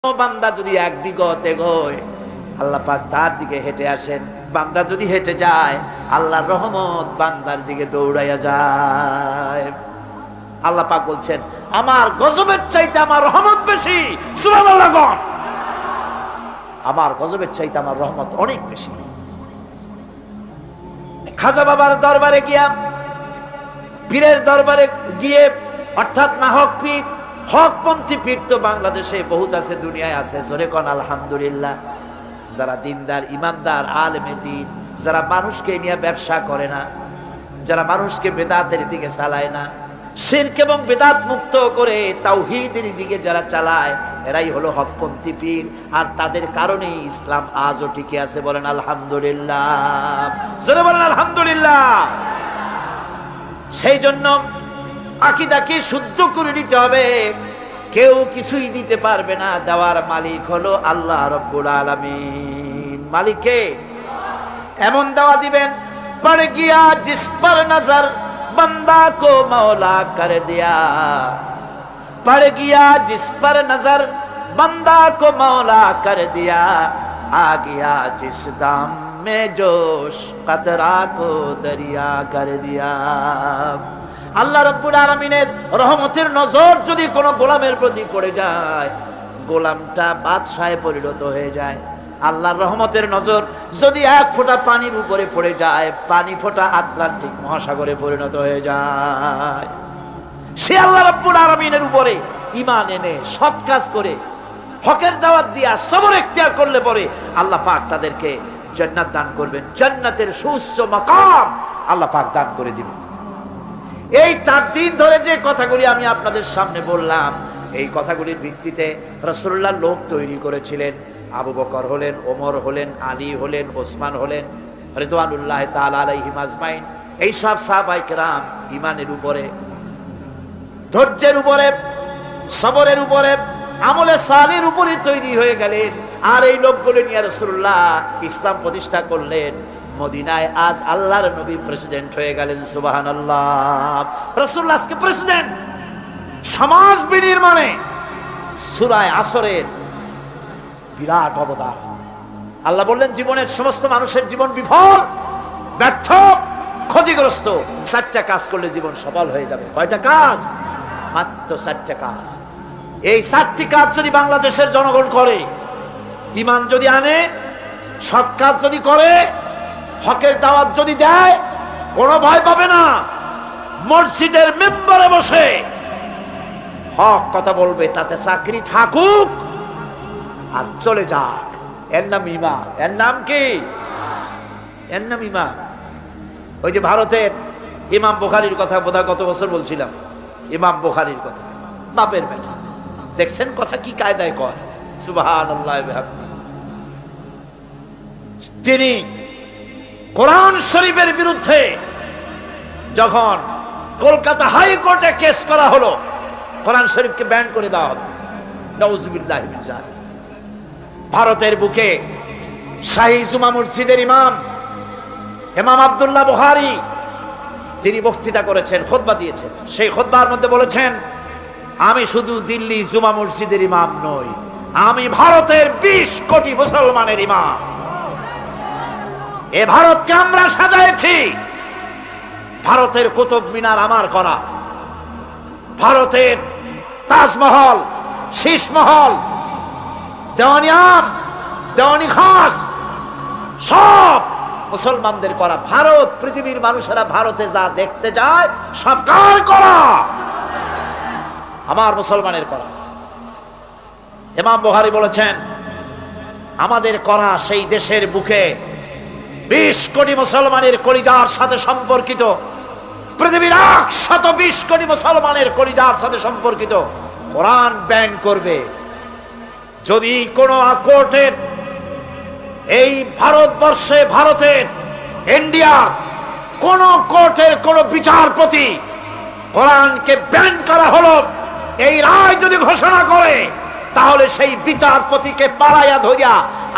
বান্দা যদি এক বিগত এগোয় আল্লাহ পাক তার দিকে হেঁটে আসেন, বান্দা যদি হেঁটে যায় আল্লাহর রহমত বান্দার দিকে দৌড়াইয়া যায়। আল্লাহ পাক বলছেন আমার গজবের চাইতে আমার রহমত বেশি। সুবহানাল্লাহ, আমার গজবের চাইতে আমার রহমত অনেক বেশি। খাজা বাবার দরবারে গিয়া, পীরের দরবারে গিয়ে, অর্থাৎ নাহক পীর, হকপন্থী পীর তো বাংলাদেশে বহুত আছে, দুনিয়ায় আছে, জোরে কোন আলহামদুলিল্লাহ। যারা দিনদার, ইমানদার, আলেমে দ্বীন, যারা মানুষকে নিয়ে ব্যবসা করে না, যারা মানুষকে বেদাতের দিকে চালায় না, শিরক এবং বেদাত মুক্ত করে তাওহীদের দিকে যারা চালায়, এরাই হলো হকপন্থী পীর। আর তাদের কারণেই ইসলাম আজও টিকে আছে। বলেন আলহামদুলিল্লাহ, জোরে বলেন আলহামদুলিল্লাহ। সেই জন্য আকীদাকে শুদ্ধ করে নিতে হবে। কেউ কিছুই দিতে পারবে না, দেওয়ার মালিক হলো আল্লাহ রাব্বুল আলামিন। মালিক কে? এমন দেওয়া দিবেন, পড় গিয়া জিস পর নজর बंदा को मौला कर दिया, पड़ गया जिस पर नजर बंदा को मौला कर दिया, आ गया जिस दाम में जोश कतरा को दरिया कर दिया। আল্লাহ রাব্বুল আলামিনের রহমতের নজর যদি কোনো গোলামের প্রতি পড়ে যায়, গোলামটা বাদশাহে পরিণত হয়ে যায়। আল্লাহর রহমতের নজর যদি এক ফোঁটা পানির উপরে পড়ে যায়, পানি ফোঁটা আটলান্টিক মহাসাগরে পরিণত হয়ে যায়। সে আল্লাহ রাব্বুল আলামিনের উপরে ঈমান এনে সৎ কাজ করে হকের দাওয়াত দিয়া সবর ইখতিয়ার করলে পরে আল্লাহ পাক তাদেরকে জান্নাত দান করবেন। জান্নাতের সুউচ্চ মাকাম আল্লাহ পাক দান করে দিবেন। এই 4 দিন ধরে যে কথাগুলি আমি আপনাদের সামনে বললাম, এই কথাগুলির ভিত্তিতে রাসূলুল্লাহ লোক তৈরি করেছিলেন। আবু বকর হলেন, ওমর হলেন, আলী হলেন, ওসমান হলেন, রিদওয়ানুল্লাহ তাআলা আলাইহিম আজমাইন। এই সব সাহাবায়ে কেরাম ঈমানের উপরে, ধৈর্যের উপরে, সবরের উপরে, আমলে সালিহর উপরে তৈরি হয়ে গেলেন। আর এই লোকগুলো নিয়ে রাসূলুল্লাহ ইসলাম প্রতিষ্ঠা করলেন। মদিনায় আজ আল্লাহর নবী প্রেসিডেন্ট হয়ে গেলেন। সুবহানাল্লাহ, রাসূলুল্লাহ আজকে প্রেসিডেন্ট। সমাজ বিনির্মাণে সূরা আসরের বিরাট অবদান। আল্লাহ বললেন জীবনের সমস্ত মানুষের জীবন বিফল, ব্যর্থ, ক্ষতিগ্রস্ত। 4টা কাজ করলে জীবন সফল হয়ে যাবে। কয়টা কাজ? মাত্র 4টা কাজ। এই 4টি কাজ যদি বাংলাদেশের জনগণ করে, ঈমান যদি আনে, সৎ কাজ যদি করে, হকের দাওয়াত যদি দেয়, কোনো ভয় পাবে না। মসজিদের মেম্বারে বসে হক কথা বলবে, তাতে চাকরি থাকুক আর চলে যাক। এর নাম ঈমান। এর নাম কি? এর নাম ঈমান। ওই যে ভারতের ইমাম বুখারীর কথা বোধহয় গত বছর বলছিলাম, ইমাম বুখারীর কথা, বাপের বেটা। দেখছেন কথা কি কায়দায় কয়। সুবহানাল্লাহ বিহামদিহি। তিনি কোরআন শরীফের বিরুদ্ধে যখন কলকাতা হাইকোর্টে কেস করা হলো, কোরআন শরীফকে ব্যান করে দেওয়া হলো, নাউযুবিল্লাহি মিন যালিক। ভারতের বুকে শাহী জুমা মসজিদের ইমাম আব্দুল্লাহ বুখারী তিনি বক্তৃতা করেছেন, খুতবা দিয়েছেন। সেই খুতবার মধ্যে বলেছেন, আমি শুধু দিল্লি জুমা মসজিদের ইমাম নই, আমি ভারতের 20 কোটি মুসলমানের ইমাম। এ ভারতকে আমরা সাজাইছি। ভারতের কুতুব মিনার আমার করা, ভারতের তাজমহল, শীষমহল, দেওয়ানি আম, দেওয়ানি খাস সব মুসলমানদের করা। ভারত, পৃথিবীর মানুষেরা ভারতে যা দেখতে যায় সব কার করা? আমার মুসলমানের করা। ইমাম বুখারী বলেছেন, আমাদের করা সেই দেশের বুকে 20 কোটি মুসলমানের কলিজার সাথে সম্পর্কিত, পৃথিবীর 120 কোটি মুসলমানের কলিজার সাথে সম্পর্কিত কোরআন ব্যান করবে। যদি কোন কোর্টের, এই ভারতবর্ষে, ভারতের, ইন্ডিয়ার কোন কোর্টের কোন বিচারপতি কোরআনকে ব্যান করা হলো, এই রায় যদি ঘোষণা করে, তাহলে সেই বিচারপতিকে পালাইয়া ধরিয়া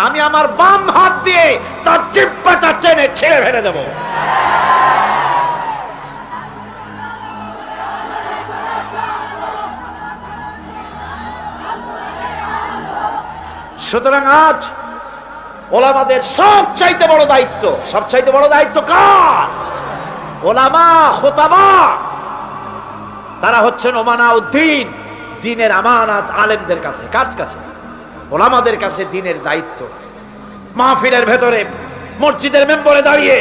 আমি আমার বাম হাত দিয়ে তার জিহ্বাটা টেনে ছেড়ে ফেলে দেব। সুতরাং আজ ওলামাদের সবচাইতে বড় দায়িত্ব কার? ওলামা খোতাবা, তারা হচ্ছেন ওমানাউদ্দিন, দ্বীনের আমানত আলেমদের কাছে। কার কাছে? ওলামাদের কাছে দ্বীনের দায়িত্ব। মাহফিলের ভেতরে, মসজিদের মেম্বরে দাঁড়িয়ে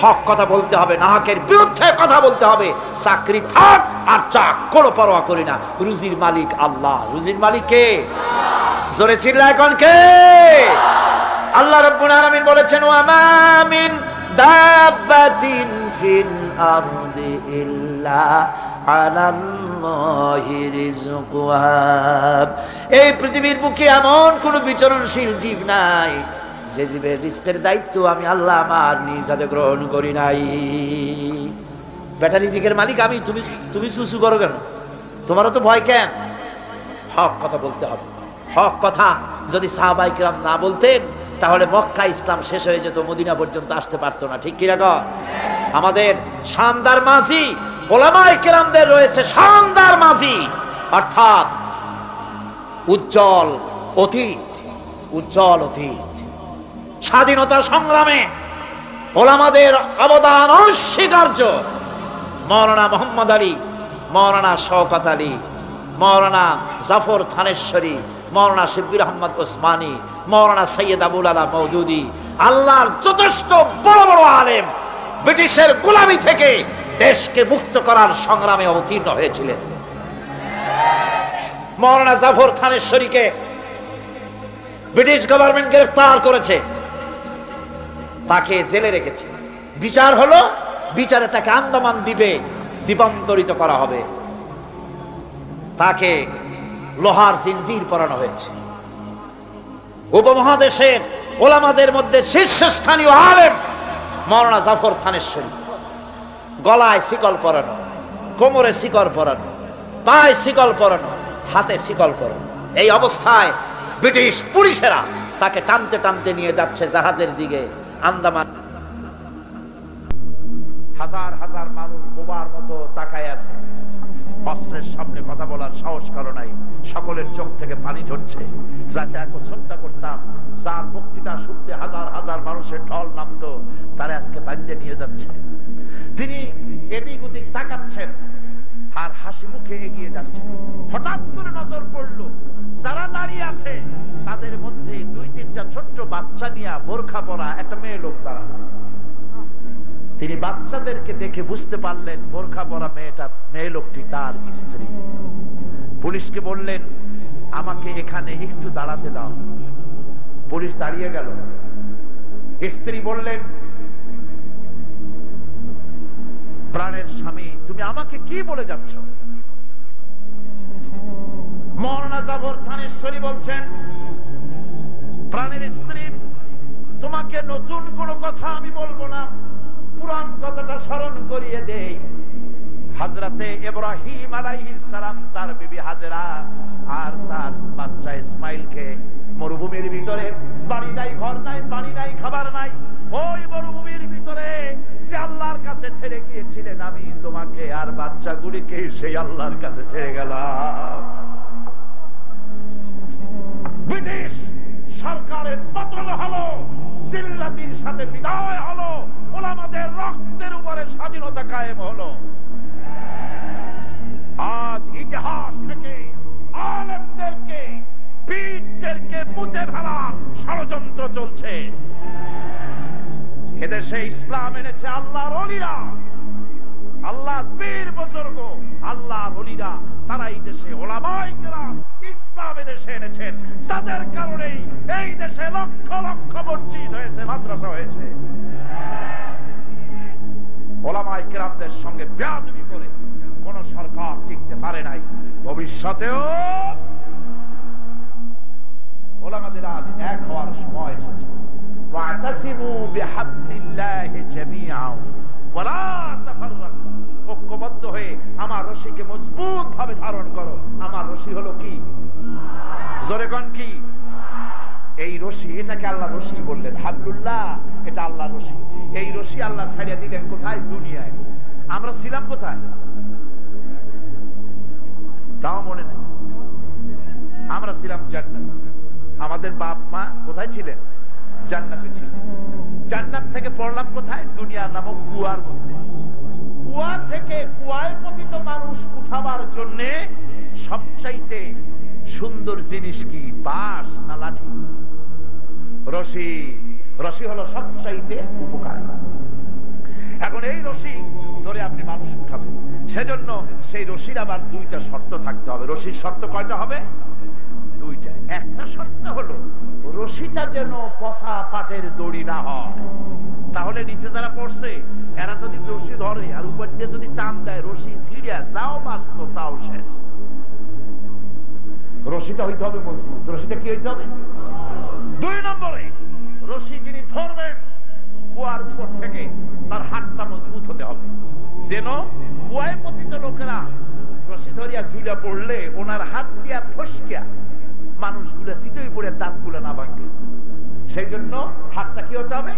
হক কথা বলতে হবে, নাহকের বিরুদ্ধে কথা বলতে হবে। চাকরি থাক আর চাক, কোনো পরোয়া করি না। রুজির মালিক আল্লাহ। রুজির মালিক কে? জোরে চিল্লায় কোন কে? আল্লাহ রাব্বুল আলামিন বলেছেন, ওয়া মা মিন দাব্বাতিন ফিল আরদি ইল্লা আলাল্লাহি রিজকুহা। এই পৃথিবীর বুকে এমন কোন বিচরণশীল জীব নাই যে জীবের রিজকের দায়িত্ব আমি আল্লাহ আমার নিজ হাতে গ্রহণ করি নাই। বেটা রিজিকের মালিক আমি, তুমি সুসু করো কেন? তোমারও তো ভয় কেন? হক কথা বলতে হবে। হক কথা যদি সাহাবায়ে কিরাম না বলতেন তাহলে মক্কা ইসলাম শেষ হয়ে যেত, মদিনা পর্যন্ত আসতে পারতো না। ঠিক কি না? আমাদের শানদার মাঝি ওলামায়ে কিরামদের রয়েছে শানদার মাঝি, অর্থাৎ উজ্জ্বল অতীত। স্বাধীনতা সংগ্রামে ওলামাদের অবদান অস্বীকার্য। মাওলানা মোহাম্মদ আলী, মাওলানা শওকত আলী, মাওলানা জাফর থানেশ্বরী, মাওলানা শিববির আহমদ ওসমানী, মাওলানা সৈয়দ আবুল আলা মওদুদি, আল্লাহর যথেষ্ট বড় বড় আলেম ব্রিটিশের গোলামি থেকে দেশকে মুক্ত করার সংগ্রামে অবতীর্ণ হয়েছিলেন। মাওলানা জাফর থানেশ্বরীকে ব্রিটিশ গভর্নমেন্ট গ্রেফতার করেছে, তাকে জেলে রেখেছে। বিচার হলো, বিচারে তাকে আন্দামান দ্বীপে দ্বীপান্তরিত করা হবে। তাকে লোহার জিনজির পরানো হয়েছে। উপমহাদেশের ওলামাদের মধ্যে শীর্ষস্থানীয় আলেম মাওলানা জাফর থানেশ্বরী, গলায় শিকল পরানো, কোমরে শিকল পরানো, পায়ে শিকল পরানো, হাতে শিকল পরানো। এই অবস্থায় ব্রিটিশ পুলিশেরা তাকে টানতে টানতে নিয়ে যাচ্ছে জাহাজের দিকে আন্দামান। হাজার হাজার মানুষ বোবার মতো তাকায় আছে, অস্ত্রের সামনে কথা বলার সাহস কারো নাই। সকলের চোখ থেকে পানি ঝরছে। যাকে এত শ্রদ্ধা করতাম, যার বক্তৃতা শুনতে হাজার হাজার মানুষের ঢল নামতো, তারা আজকে বাঁধে নিয়ে যাচ্ছে। তিনি এদিক ওদিক তাকাচ্ছেন আর হাসি মুখে এগিয়ে যাচ্ছেন। হঠাৎ করে নজর পড়লো যারা দাঁড়িয়ে আছে তাদের মধ্যে দুই তিনটা ছোট্ট বাচ্চা নিয়ে বোরখা পরা একটা মেয়ে লোক দাঁড়ানো। তিনি বাচ্চাদেরকে দেখে বুঝতে পারলেন বোরখা পরা মেয়ে লোকটি তার স্ত্রী। পুলিশকে বললেন, আমাকে এখানে একটু দাঁড়াতে দাও। পুলিশ দাঁড়িয়ে গেল। স্ত্রী বললেন, প্রাণের স্বামী, তুমি আমাকে কি বলে যাচ্ছ? মাওলানা জাফর থানেশ্বরী বলছেন, প্রাণের স্ত্রী, তোমাকে নতুন কোনো কথা আমি বলবো না, পুরান কথাটা স্মরণ করিয়ে দেই। হযরতে ইব্রাহিম আলাইহিস সালাম তার বিবি হাজেরা আর তার বাচ্চা ইসমাইলকে মরুভূমির ভিতরে, বাড়ি নাই, ঘর নাই, পানি নাই, খাবার নাই, ওই মরুভূমির ভিতরে যে আল্লাহর কাছে ছেড়ে গিয়েছিলেন, আমি তোমাকে আর বাচ্চাগুলিকে সেই আল্লাহর কাছে ছেড়ে গেলাম। ব্রিটিশ সরকারের পতন হলো, জিল্লাতির সাথে বিদায় হলো, ওলামাদের রক্তের উপরে স্বাধীনতা কায়েম হলো। আজ ইতিহাস থেকে আলেমদেরকে, পীরদেরকে মুছে ফেলার ষড়যন্ত্র চলছে। এদেশে ইসলাম এনেছে আল্লাহর ওলিরা, আল্লাহর পীর বুজুর্গ, আল্লাহর ওলিরা, তারা এই দেশে ওলামায়ে কেরাম ইসলাম এদেশে এনেছেন। তাদের কারণেই এই দেশে লক্ষ লক্ষ মসজিদ হয়েছে, মাদ্রাসা হয়েছে। ওলামায়ে কেরামদের সঙ্গে বেয়াদবি করে কোন সরকার টিকতে পারে নাই, ভবিষ্যতেও ওলামাদের আজ এক হওয়ার সময় এসেছে। ওয়াতাসিমু বিহাবলিল্লাহি জামিআন ওয়া লা তাফাররাকু, ঐক্যবদ্ধ হয়ে আমার রশিকে মজবুত ভাবে ধারণ করো। আমার রশি হলো কি? জোরে কোন কি? এই রশি, এটাকে আল্লাহ রশি বললেন। হাবলুল্লাহ, এটা আল্লাহ রশি। এই রশি আল্লাহ ছাড়িয়ে দিলেন কোথায়? দুনিয়ায়। আমরা ছিলাম কোথায়? তাও মনে নেই। আমরা ছিলাম জান্নাতে। আমাদের বাপ মা কোথায় ছিলেন? জান্নাতে ছিলেন। জান্নাত থেকে পড়লাম কোথায়? দুনিয়া নামক কুয়ার মধ্যে। কুয়া থেকে কুয়ায় পতিত মানুষ উঠাবার জন্য সবচাইতে সুন্দর জিনিস কি? বাঁশ না লাঠি? রশি। রশি হলো সবচাইতে উপকার। এখন এই রশি ধরে আপনি মানুষ উঠাবেন, সেজন্য সেই রশির আবার দুইটা শর্ত থাকতে হবে। রশির শর্ত কয়টা হবে? দুইটা। একটা শর্ত হলো রশিটা যেন পচা পাটের দড়ি না হয়, তাহলে নিচে যারা পড়ছে এরা যদি রশি ধরে আর উপর দিয়ে যদি টান দেয়, রশি সিরিয়াস যাও বাঁচতো তাও শেষ। রশিটা হইতে হবে মজবুত। রশিটা কি হইতে হবে? দুই নম্বরে রশি যিনি ধরবেন কুয়ার উপর থেকে তার হাতটা মজবুত হতে হবে, যেন কুয়ায় পতিত লোকেরা রশি ধরিয়া ঝুলা পড়লে ওনার হাত দিয়া ফসকিয়া মানুষগুলো চিতই পড়ে দাঁতগুলো না ভাঙে। সেই জন্য হাতটা কি হতে হবে?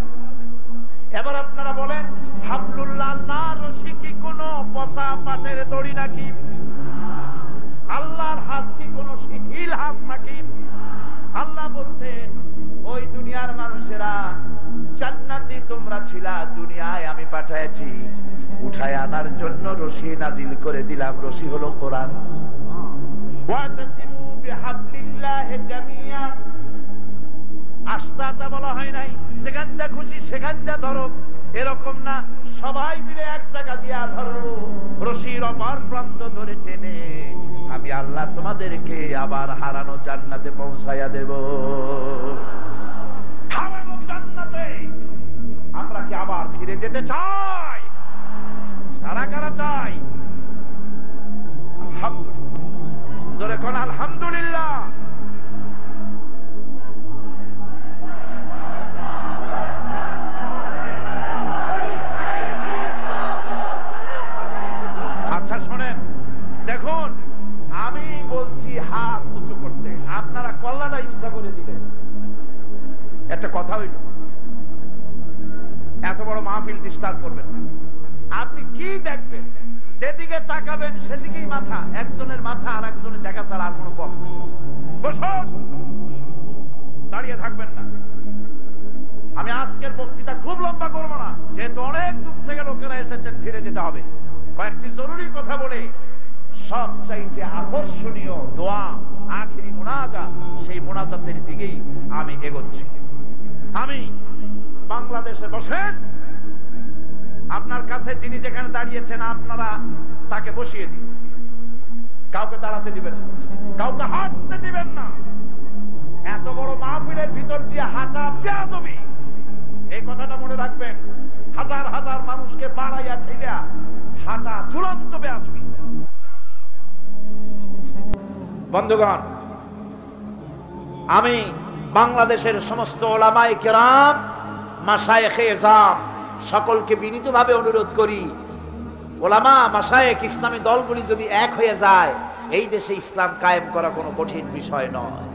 এবার আপনারা বলেন, হাবলুল্লাহ না রশি কি কোনো পচা পাটের দড়ি নাকি? আল্লাহর হাত কি কোনো শিথিল হাত নাকি? আল্লাহ বলছেন, ওই দুনিয়ার মানুষেরা জান্নাতি তোমরা ছিলা, দুনিয়ায় আমি পাঠাইছি উঠায় আনার জন্য রশি নাজিল করে দিলাম। রশি হলো কোরআন। ওয়াতাসিমু বিহাবলিল্লাহি জামিয়া। আস্তাতা বলা হয় নাই যেখানটা খুশি সেখানটা ধরো, এরকম না, সবাই মিলে এক জায়গা দিয়া ধরো। রশির অপর প্রান্ত ধরে টেনে আমি আল্লাহ তোমাদেরকে আবার হারানো জান্নাতে পৌঁছাইয়া দেব। হারানো জান্নাতে আমরা কি আবার ফিরে যেতে চাই? কারা কারা চাই? আলহামদুলিল্লাহ, জোরে কোন আলহামদুলিল্লাহ। আচ্ছা শোনেন, দেখুন আমি বলছি হাত উঁচু করতে, আপনারা কল্লাটা ইউজা করে দিলেন। একটা কথা হইল, এত বড় মাহফিল ডিস্টার্ব করবেন না। আপনি কি দেখবেন, যেদিকে তাকাবেন সেদিকেই মাথা। একজনের মাথা আর একজনের দেখা ছাড়া আর কোনো পথ নেই। বসুন, দাঁড়িয়ে থাকবেন না। আমি আজকের বক্তৃতা খুব লম্বা করবো না, যেহেতু অনেক দূর থেকে লোকেরা এসেছেন, ফিরে যেতে হবে। কয়েকটি জরুরি কথা বলে সবচাইতে আকর্ষণীয় দোয়া, আখিরি মুনাজাত, সেই মুনাজাতের দিকেই আমি এগোচ্ছি। আমি বাংলাদেশে বসেন, আপনার কাছে যিনি যেখানে দাঁড়িয়েছেন আপনারা তাকে বসিয়ে দিন। কাউকে দাঁড়াতে দিবেন না, কাউকে হাঁটতে দিবেন না। এত বড় মাহফিলের ভিতর দিয়ে হাঁটা বেয়াদবি, এই কথাটা মনে রাখবেন। হাজার হাজার মানুষকে বাড়াইয়া ঠেলিয়া হাঁটা চূড়ান্ত বেয়াদবি। বন্ধুগণ, আমি বাংলাদেশের সমস্ত ওলামায়ে কেরাম, মাশায়েখে এজাম সকলকে বিনীতভাবে অনুরোধ করি, ওলামা মাশায়েখ ইসলামী দলগুলি যদি এক হয়ে যায়, এই দেশে ইসলাম কায়েম করা কোনো কঠিন বিষয় নয়।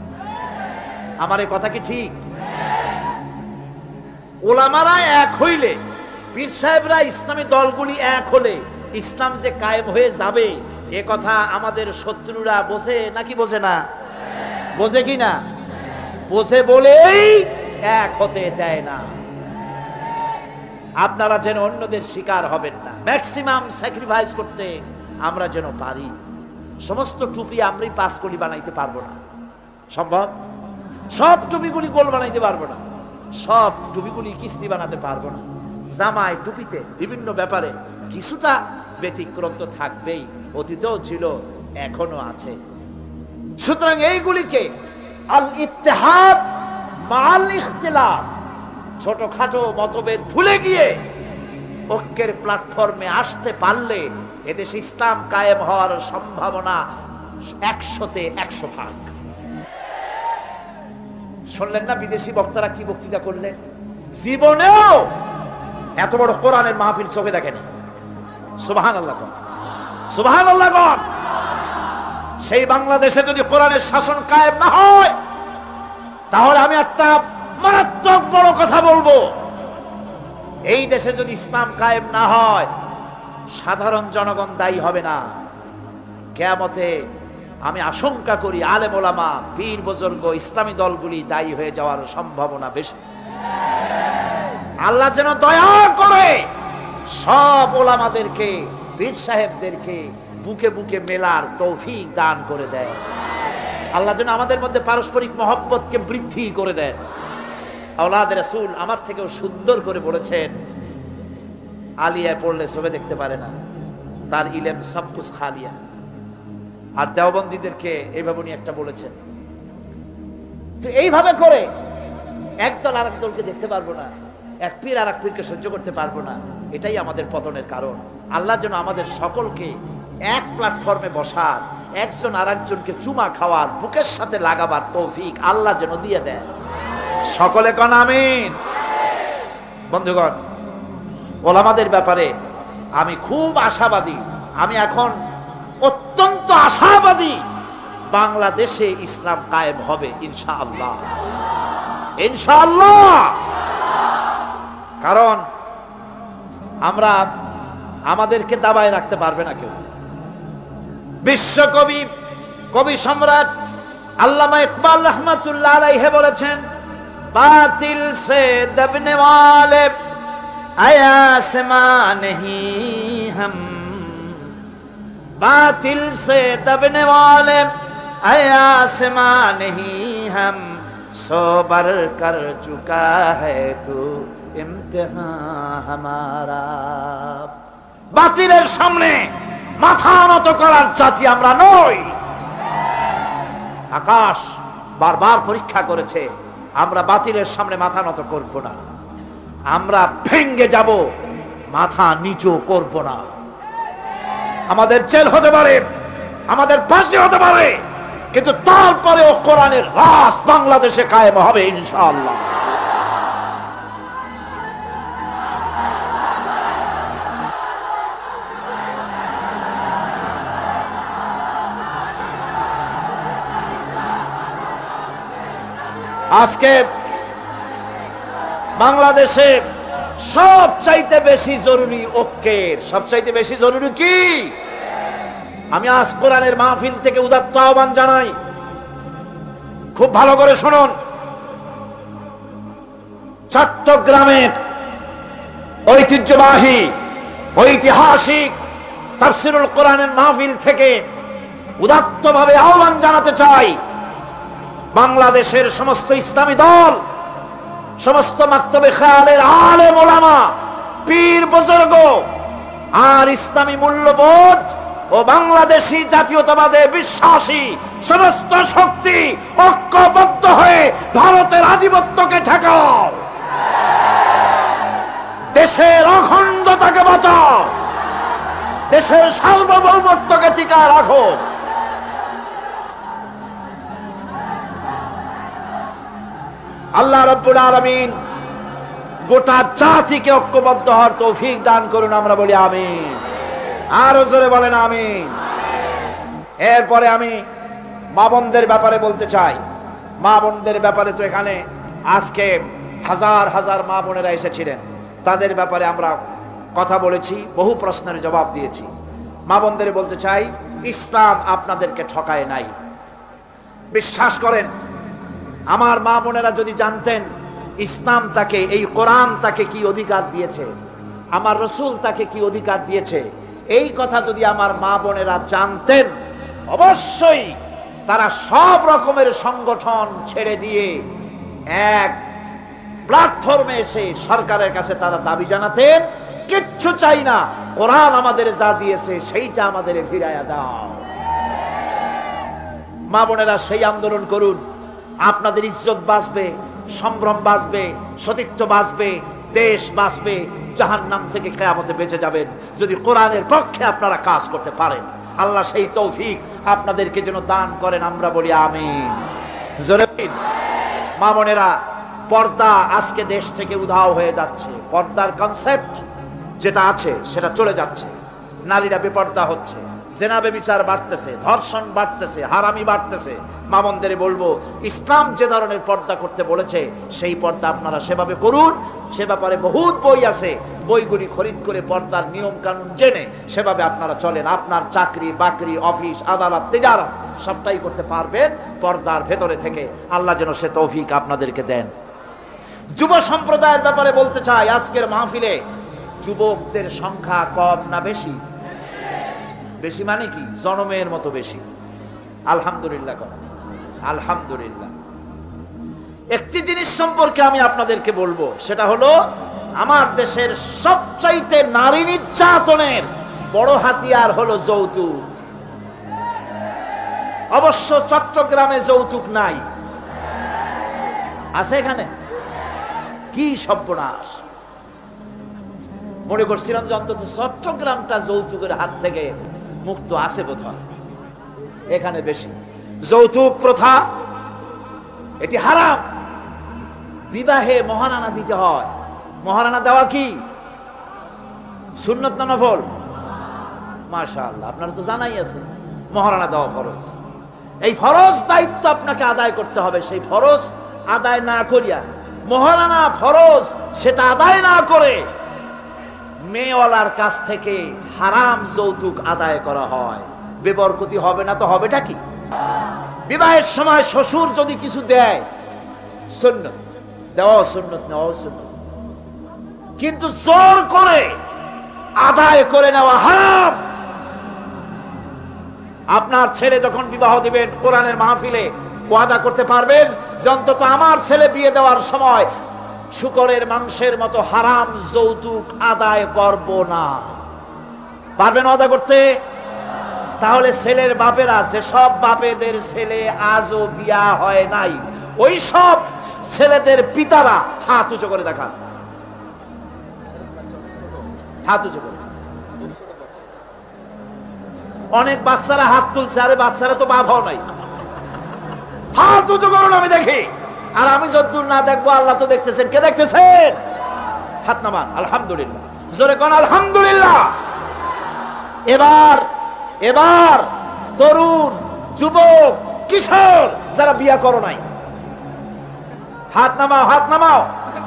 আমার এই কথা কি ঠিক? ওলামারা এক হইলে, পীর সাহেবরা ইসলামী দলগুলি এক হলে ইসলাম যে কায়েম হয়ে যাবে, এ কথা আমাদের শত্রুরা বোঝে নাকি বোঝে না? বোঝে কি না? বোঝে বলেই এক হতে দেয় না। আপনারা যেন অন্যদের শিকার হবেন না, ম্যাক্সিমাম স্যাক্রিফাইস করতে আমরা যেন পারি। সমস্ত টুপি আমরাই পাস করি বানাইতে পারবো না, সম্ভব? সব টুপিগুলি গোল বানাইতে পারবো না, সব টুপিগুলি কিস্তি বানাতে পারবো না। জামায় টুপিতে বিভিন্ন ব্যাপারে কিছুটা ব্যতিক্রম তো থাকবেই, অতীতেও ছিল, এখনো আছে। সুতরাং এইগুলিকে আল ইত্তেহাদ মাল ইখতিলাফ, ছোটখাটো মতভেদ ভুলে গিয়ে ঐক্যের প্ল্যাটফর্মে আসতে পারলে এদেশে ইসলাম কায়েম হওয়ার সম্ভাবনা 100-তে 100 ভাগ। শুনলেন না বিদেশি বক্তারা কি বক্তৃতা করলেন? জীবনেও এত বড় কোরআনের মাহফিল চোখে দেখেনি। সুবহানাল্লাহ, সুবহানাল্লাহ। সেই বাংলাদেশে যদি কোরআনের শাসন কায়েম না হয়, তাহলে আমি একটা মারাত্মক বড় কথা বলবো। এই দেশে যদি ইসলাম কায়েম না হয়, সাধারণ জনগণ দায়ী হবে না। কিয়ামতে আমি আশঙ্কা করি আলেম ওলামা, পীর বুজুর্গ, ইসলামী দলগুলি দায়ী হয়ে যাওয়ার সম্ভাবনা বেশি। আল্লাহ যেন দয়া করে সব ওলামাদেরকে, পীর সাহেবদেরকে বুকে বুকে মেলার তৌফিক দান করে দেয়। আল্লাহ যেন আমাদের মধ্যে পারস্পরিক মহব্বতকে বৃদ্ধি করে দেন। আওলাদ রাসূল আমার থেকেও সুন্দর করে বলেছেন, আলিয়ায় পড়লে চোখে দেখতে পারে না, তার ইলম সবকুছ খালিয়া। আর দেওবন্দীদেরকে এইভাবে উনি একটা বলেছেন। তো এইভাবে করে একদল আর এক দলকে দেখতে পারবো না, এক পীর আর এক পীরকে সহ্য করতে পারবো না। এটাই আমাদের পতনের কারণ। আল্লাহ যেন আমাদের সকলকে এক প্ল্যাটফর্মে বসার, একজন আর একজনকে চুমা খাওয়ার, বুকের সাথে লাগাবার তৌফিক আল্লাহ যেন দিয়ে দেন। সকলে কোন আমিন। বন্ধুগণ, ওলামাদের ব্যাপারে আমি খুব আশাবাদী। আমি এখন অত্যন্ত আশাবাদী বাংলাদেশে ইসলাম কায়েম হবে ইনশাআল্লাহ, ইনশাআল্লাহ। কারণ আমরা, আমাদেরকে দাবায় রাখতে পারবে না কেউ। বিশ্বকবি, কবি সম্রাট আল্লামা ইকবাল রহমাতুল্লাহ আলাইহি বলেছেন, বাতিল সে দবনে ওয়ালে আয়াসমা নেহি হাম, बातिल से दबने वाले आसमा नहीं हम, सो बर कर चुका है तू इम्तिहान हमारा। বাতিলের সামনে মাথা নত করার জাতি আমরা নই। আকাশ বারবার পরীক্ষা করেছে, আমরা বাতিলের সামনে মাথা নত করব না। আমরা ভেঙ্গে যাব, মাথা নিচু করব না। আমাদের জেল হতে পারে, আমাদের ফাঁসি হতে পারে, কিন্তু তারপরেও কোরআনের রাজ বাংলাদেশে কায়েম হবে ইনশাআল্লাহ। আজকে বাংলাদেশে সবচাইতে বেশি জরুরি ঐক্যের, সবচাইতে বেশি জরুরি কি? আমি আজ কোরআনের মাহফিল থেকে উদাত্ত আহ্বান জানাই, খুব ভালো করে শুনুন। চট্টগ্রামের ঐতিহ্যবাহী ঐতিহাসিক তাফসীরুল কোরআনের মাহফিল থেকে উদাত্তভাবে আহ্বান জানাতে চাই, বাংলাদেশের সমস্ত ইসলামী দল, সমস্ত মাকতবে খেয়ালের আলেম ওলামা, পীর বুজুর্গ আর ইসলামী মূল্যবোধ ও বাংলাদেশী জাতীয়তাবাদে বিশ্বাসী সমস্ত শক্তি ঐক্যবদ্ধ হয়ে ভারতের আধিপত্যকে ঠেকাও, দেশের অখণ্ডতাকে বাঁচাও, দেশের সার্বভৌমত্বকে টিকায় রাখো। আল্লাহ রাব্বুল আলামিন গোটা জাতিকে ঐক্যবদ্ধ হওয়ার তৌফিক দান করুন, আমরা বলি আমিন। আরো জোরে বলেন আমিন। এরপরে আমি মা বোনদের ব্যাপারে বলতে চাই। মা বোনদের ব্যাপারে তো এখানে আজকে হাজার হাজার মা বোনেরা এসেছিলেন, তাদের ব্যাপারে আমরা কথা বলেছি, বহু প্রশ্নের জবাব দিয়েছি। মা বোনদের বলতে চাই, ইসলাম আপনাদেরকে ঠকায় নাই। বিশ্বাস করেন, আমার মা বোনেরা যদি জানতেন ইসলাম তাকে, এই কোরআন তাকে কি অধিকার দিয়েছে, আমার রসুল তাকে কি অধিকার দিয়েছে, এই কথা যদি আমার মা বোনেরা জানতেন, অবশ্যই তারা সব রকমের সংগঠন ছেড়ে দিয়ে এক প্ল্যাটফর্মে এসে সরকারের কাছে তারা দাবি জানাতেন, কিচ্ছু চাই না, কোরআন আমাদের যা দিয়েছে সেইটা আমাদের ফিরাইয়া দাও। মা বোনেরা সেই আন্দোলন করুন, আপনাদের ইজ্জত বাঁচবে, সম্ভ্রম বাঁচবে, সতীত্ব বাঁচবে, দেশ বাঁচবে, জাহান্নাম থেকে কিয়ামতে বেঁচে যাবেন যদি কোরআনের পক্ষে আপনারা কাজ করতে পারেন। আল্লাহ সেই তৌফিক আপনাদেরকে যেন দান করেন, আমরা বলি আমিন। জোরে মা বোনেরা, পর্দা আজকে দেশ থেকে উধাও হয়ে যাচ্ছে। পর্দার কনসেপ্ট যেটা আছে সেটা চলে যাচ্ছে। নারীরা বেপর্দা হচ্ছে, জেনা ব্যভিচার বাড়তেছে, ধর্ষণ বাড়তেছে, হারামি বাড়তেছে। মা বোনদের বলবো, ইসলাম যে ধরনের পর্দা করতে বলেছে সেই পর্দা আপনারা সেভাবে করুন। সে ব্যাপারে বহুত বই আছে, বইগুলি খরিদ করে পর্দার নিয়ম কানুন জেনে সেভাবে আপনারা চলেন। আপনার চাকরি বাকরি, অফিস, আদালত, তিজারত সবটাই করতে পারবেন পর্দার ভেতরে থেকে। আল্লাহ যেন সে তৌফিক আপনাদেরকে দেন। যুব সম্প্রদায়ের ব্যাপারে বলতে চাই, আজকের মাহফিলে যুবকদের সংখ্যা কম না বেশি? বেশি মানে কি? জনমের মতো বেশি। আলহামদুলিল্লাহ করেন, আলহামদুলিল্লাহ। একটি জিনিস সম্পর্কে আমি আপনাদেরকে বলবো, সেটা হলো আমার দেশের সবচাইতে নারী নির্যাতনের বড় হাতিয়ার হলো যৌতুক। অবশ্য চট্টগ্রামে যৌতুক নাই, আছে এখানে? কি সর্বনাশ! মনে করছিলাম যে অন্তত চট্টগ্রামটা যৌতুকের হাত থেকে মুক্ত আছে বোধহয়। এখানে বেশি যৌতুক প্রথা, এটি হারাম। বিবাহে মহারানা দিতে হয়। মহারানা দেওয়া কি সুন্নত না নফল? মাশাআল্লাহ, আপনারা তো জানাই আছে মহারানা দেওয়া ফরজ। এই ফরজ দায়িত্ব আপনাকে আদায় করতে হবে। সেই ফরজ আদায় না করিয়া, মহারানা ফরজ সেটা আদায় না করে মেয়েওয়ালার কাছ থেকে হারাম যৌতুক আদায় করা হয়, বেবরকতি হবে না তো হবেটা কি? বিবাহের সময় শ্বশুর যদি কিছু দেয়, সুন্নত, দেওয়া সুন্নত, নেওয়া সুন্নত, কিন্তু জোর করে আদায় করে নেওয়া হারাম। আপনার ছেলে যখন বিবাহ দিবেন, কোরআনের মাহফিলে ওয়াদা করতে পারবেন যে অন্তত আমার ছেলে বিয়ে দেওয়ার সময় শুকরের মাংসের মতো হারাম যৌতুক আদায় করব না। পারবেন ওয়াদা করতে? তাহলে ছেলের বাপেরা, যে সব বাপেদের ছেলে আজও বিয়া হয় নাই, ওই সব ছেলেদের পিতারা হাত উঁচু করে দেখান, হাত উঁচু করে। অনেক বাচ্চারা হাত তুলছে, আরে বাচ্চারা তো বাপ হও নাই, হাত উঁচু করুন আমি দেখি। আর আমি যতদূর না দেখবো আল্লাহ তো দেখতেছেন। কে দেখতেছেন? হাত নামান। আলহামদুলিল্লাহ, জোরে কোন আলহামদুলিল্লাহ। এবার এবার তরুণ, যুবক, কিশোর যারা বিয়া করো নাই, হাত নামাও, হাত নামাও,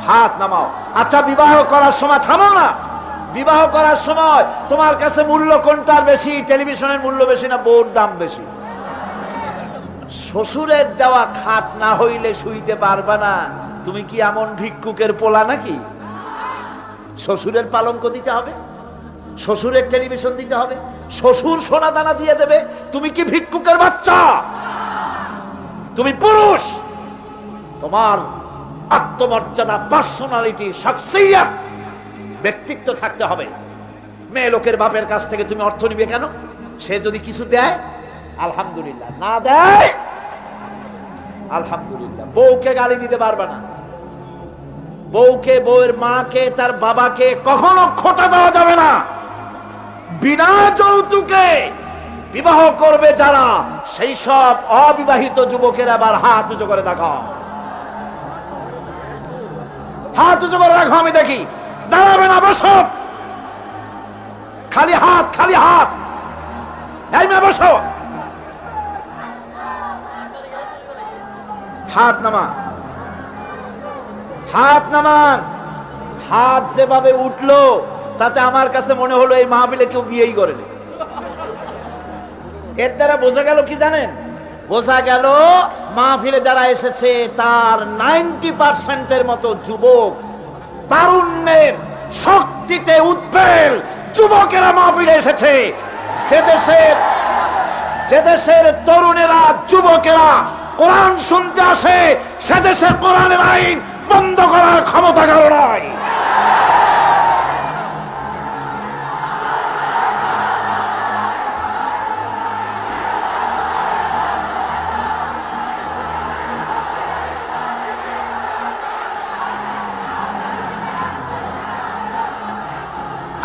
হাত নামাও। আচ্ছা, বিবাহ করার সময় থামো না। বিবাহ করার সময় তোমার কাছে মূল্য কোনটার বেশি? টেলিভিশনের মূল্য বেশি না বউর দাম বেশি? শ্বশুরের দেওয়া খাট না হইলে শুইতে পারবা না। তুমি কি এমন ভিক্ষুকের পোলা নাকি? শ্বশুরের পালঙ্ক দিতে হবে, শ্বশুরের টেলিভিশন দিতে হবে, শ্বশুর সোনা দানা দিয়ে দেবে। তুমি কি ভিক্ষুকের বাচ্চা? তুমি পুরুষ। তোমার আত্মমর্যাদা, পার্সোনালিটি, শখসিয়ত, ব্যক্তিত্ব থাকতে হবে। মেয়ে লোকের বাপের কাছ থেকে তুমি অর্থ নিবে কেন? সে যদি কিছু দেয় আলহামদুলিল্লাহ, না দেয় আলহামদুলিল্লাহ। বউকে গালি দিতে পারবে না। বউকে, বউয়ের মাকে, তার বাবাকে কখনো খোঁটা দেওয়া যাবে না। বিনা যৌতুকে বিবাহ করবে যারা, সেই সব অবিবাহিত যুবকের আবার হাত উঁচু করে দেখাও, হাত উঁচু করে রাখো আমি দেখি। দাঁড়াবে না, বসো। খালি হাত, খালি হাত। এই মেয়ে বসো, হাত নামান, হাত নামান। হাত যেভাবে উঠলো তাতে আমার কাছে মনে হলো এই মাহফিলে কেউ বিয়েই করেনি। এর দ্বারা বোঝা গেল কি জানেন? বোঝা গেল মাহফিলে যারা এসেছে তার 90% মতো যুবক, তারুণ্যের শক্তিতে উদ্বেল যুবকেরা মাহফিলে এসেছে। যে দেশের তরুণেরা, যুবকেরা কোরআন শুনতে আসে, সে দেশের কোরআনের আইন বন্ধ করার ক্ষমতা কারো নাই।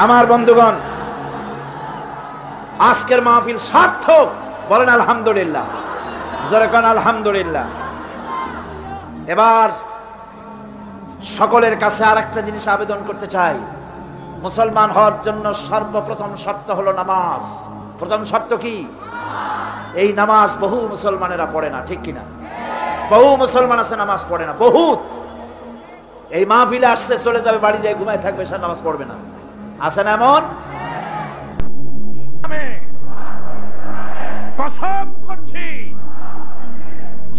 আমার বন্ধুগণ, আজকের মাহফিল সার্থক। বলেন আলহামদুলিল্লাহ, জোরে কোন আলহামদুলিল্লাহ। এবার সকলের কাছে আরেকটা জিনিস আবেদন করতে চাই। মুসলমান হওয়ার জন্য সর্বপ্রথম শর্ত হলো নামাজ। প্রথম শর্ত কি? এই নামাজ বহু মুসলমানেরা পড়ে না, ঠিক কিনা? বহু মুসলমান আছে নামাজ পড়ে না, বহুত। এই মাহফিলে আসছে, চলে যাবে, বাড়ি যায় ঘুমায় থাকবে, সে নামাজ পড়বে না। আছে না এমন? কসম করছি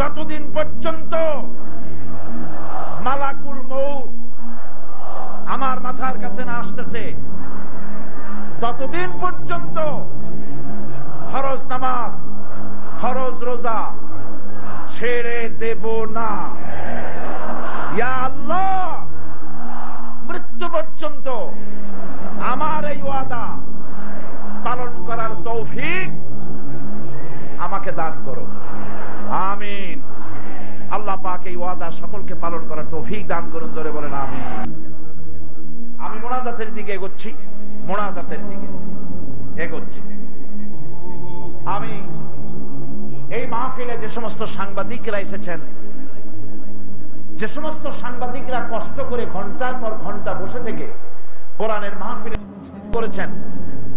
যতদিন পর্যন্ত মালাকুল মউত আমার মাথার কাছে না আসতেছে, ততদিন পর্যন্ত ফরজ নামাজ, ফরজ রোজা ছেড়ে দেব না। ইয়া আল্লাহ, মৃত্যু পর্যন্ত আমার এই ওয়াদা পালন করার তৌফিক আমাকে দান করো, আমিন। আল্লাহ পাক এই ওয়াদা সকলকে পালন করার তৌফিক দান করুন, জোরে বলেন আমিন। আমি মোনাজাতের দিকে এগোচ্ছি, মোনাজাতের দিকে এগোচ্ছি। আমি এই মাহফিলে যে সমস্ত সাংবাদিকরা এসেছেন, যে সমস্ত সাংবাদিকরা কষ্ট করে ঘন্টার পর ঘন্টা বসে থেকে কোরআনের মাহফিলে করেছেন,